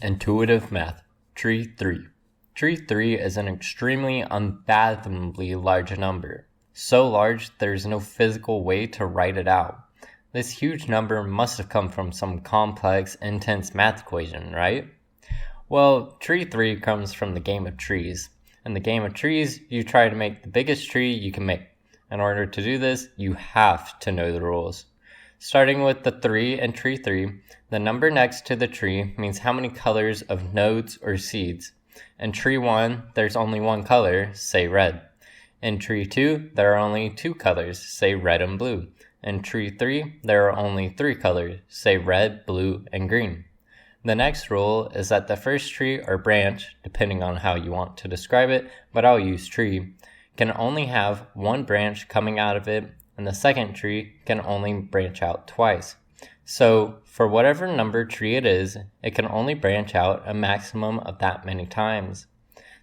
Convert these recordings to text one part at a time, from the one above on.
Intuitive Math, Tree 3. Tree 3 is an extremely unfathomably large number. So large there's no physical way to write it out. This huge number must have come from some complex, intense math equation, right? Well, Tree 3 comes from the game of trees. In the game of trees, you try to make the biggest tree you can make. In order to do this, you have to know the rules. Starting with the 3 in Tree 3, the number next to the tree means how many colors of nodes or seeds. In Tree 1, there's only one color, say red. In Tree 2, there are only two colors, say red and blue. In Tree 3, there are only three colors, say red, blue, and green. The next rule is that the first tree or branch, depending on how you want to describe it, but I'll use tree, can only have one branch coming out of it, and the second tree can only branch out twice. So, for whatever number tree it is, it can only branch out a maximum of that many times.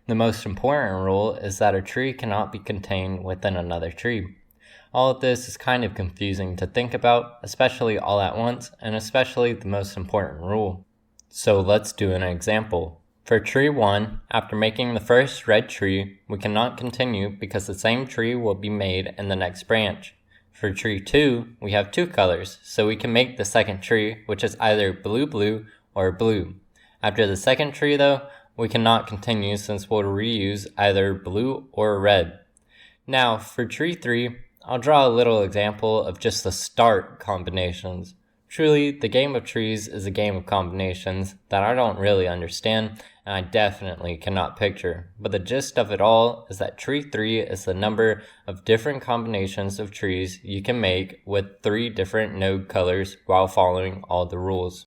The most important rule is that a tree cannot be contained within another tree. All of this is kind of confusing to think about, especially all at once, and especially the most important rule. So let's do an example. For Tree 1, after making the first red tree, we cannot continue because the same tree will be made in the next branch. For Tree 2, we have two colors, so we can make the second tree, which is either blue-blue or blue. After the second tree, though, we cannot continue since we'll reuse either blue or red. Now, for Tree 3, I'll draw a little example of just the start combinations. Truly, the game of trees is a game of combinations that I don't really understand, and I definitely cannot picture. But the gist of it all is that Tree 3 is the number of different combinations of trees you can make with 3 different node colors while following all the rules.